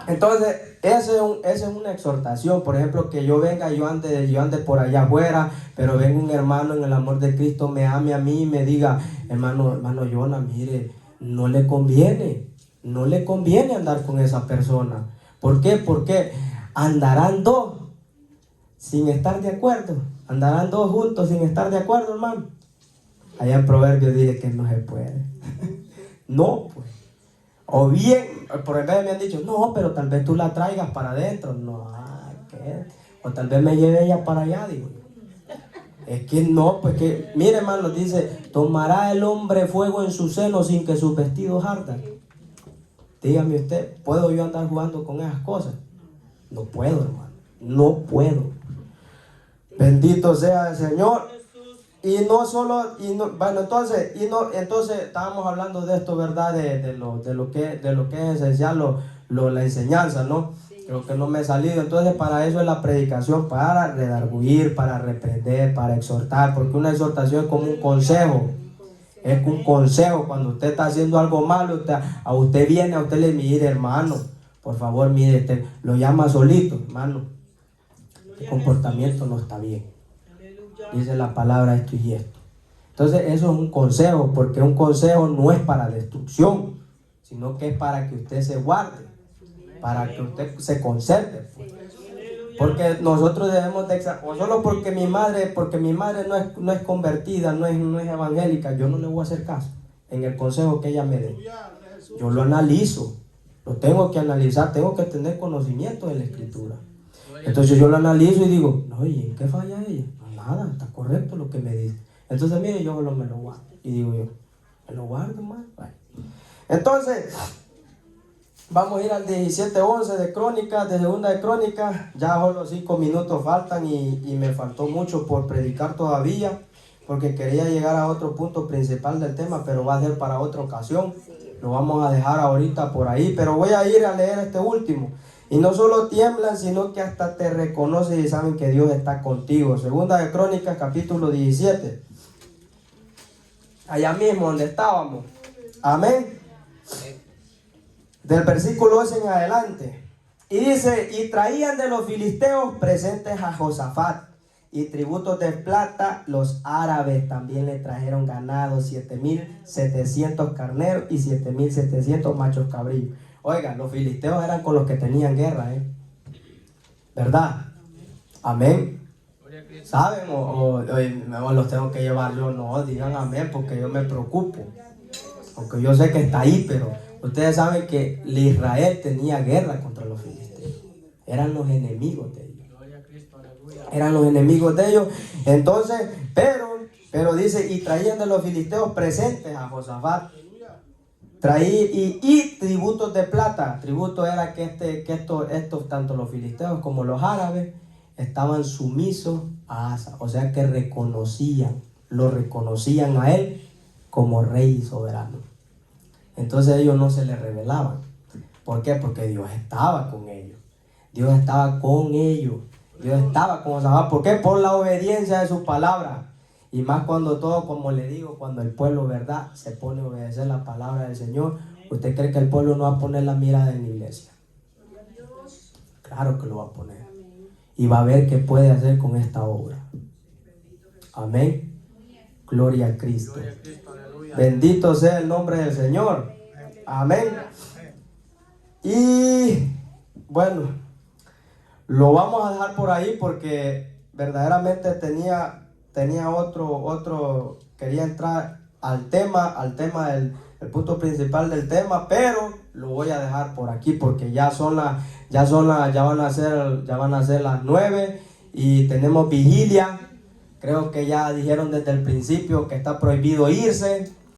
Entonces, esa es una exhortación. Por ejemplo, que yo venga, yo ande por allá afuera, pero venga un hermano en el amor de Cristo, me ame a mí y me diga, hermano Jonah, mire, no le conviene andar con esa persona. ¿Por qué? Porque andarán dos sin estar de acuerdo. Andarán dos juntos sin estar de acuerdo, hermano. Allá en Proverbios dice que no se puede. No, pues. O bien, por ejemplo me han dicho, no, pero tal vez tú la traigas para adentro. No, ¿qué? O tal vez me lleve ella para allá, digo yo. Es que no, pues que, mire, hermano, dice, tomará el hombre fuego en su seno sin que sus vestidos ardan. Dígame usted, ¿puedo yo andar jugando con esas cosas? No puedo, hermano, no puedo. Bendito sea el Señor. Y no solo, entonces estábamos hablando de esto, ¿verdad? De lo que es esencial, la enseñanza, ¿no? Creo que no me he salido. Entonces para eso es la predicación, para redarguir, para reprender, para exhortar, porque una exhortación es como un consejo. Es un consejo. Cuando usted está haciendo algo malo, a usted le mire, hermano, por favor, mire, lo llama solito, hermano, el comportamiento no está bien. Dice la palabra esto y esto. Entonces eso es un consejo, porque un consejo no es para destrucción, sino que es para que usted se guarde, para que usted se conserve. Porque nosotros debemos de, o solo porque mi madre no es convertida, no es evangélica, yo no le voy a hacer caso en el consejo que ella me dé. Yo lo analizo, lo tengo que analizar, tengo que tener conocimiento de la escritura. Entonces yo lo analizo y digo, no, ¿y en qué falla ella? Nada, está correcto lo que me dice. Entonces, mire, yo me lo guardo. Y digo yo, me lo guardo, man. Vale. Entonces, vamos a ir al 17:11 de Crónicas, de Segunda de Crónicas. Ya solo 5 minutos faltan y me faltó mucho por predicar todavía, porque quería llegar a otro punto principal del tema, pero va a ser para otra ocasión. Lo vamos a dejar ahorita por ahí, pero voy a ir a leer este último. Y no solo tiemblan, sino que hasta te reconocen y saben que Dios está contigo. Segunda de Crónicas, capítulo 17. Allá mismo donde estábamos. Amén. Del versículo 11 en adelante. Y dice, y traían de los filisteos presentes a Josafat y tributos de plata. Los árabes también le trajeron ganado, 7,700 carneros y 7,700 machos cabrillos. Oigan, los filisteos eran con los que tenían guerra, ¿verdad? Amén. ¿Saben? O los tengo que llevar yo. No, digan amén, porque yo me preocupo. Aunque yo sé que está ahí, pero ustedes saben que Israel tenía guerra contra los filisteos. Eran los enemigos de ellos. Eran los enemigos de ellos. Entonces, pero dice, y traían de los filisteos presentes a Josafat. y tributos de plata. Tributo era que estos, tanto los filisteos como los árabes, estaban sumisos a Asa. O sea que lo reconocían a él como rey y soberano. Entonces ellos no se le rebelaban. ¿Por qué? Porque Dios estaba con ellos. Dios estaba con ellos. Dios estaba con Josafat. ¿Por qué? Por la obediencia de sus palabras. Y más cuando todo, como le digo, cuando el pueblo, ¿verdad?, se pone a obedecer la palabra del Señor. ¿Usted cree que el pueblo no va a poner la mirada en la iglesia? Claro que lo va a poner. Y va a ver qué puede hacer con esta obra. Amén. Gloria a Cristo. Bendito sea el nombre del Señor. Amén. Y bueno, lo vamos a dejar por ahí porque verdaderamente tenía quería entrar al tema del el punto principal del tema, pero lo voy a dejar por aquí porque ya van a ser las 9 y tenemos vigilia. Creo que ya dijeron desde el principio que está prohibido irse.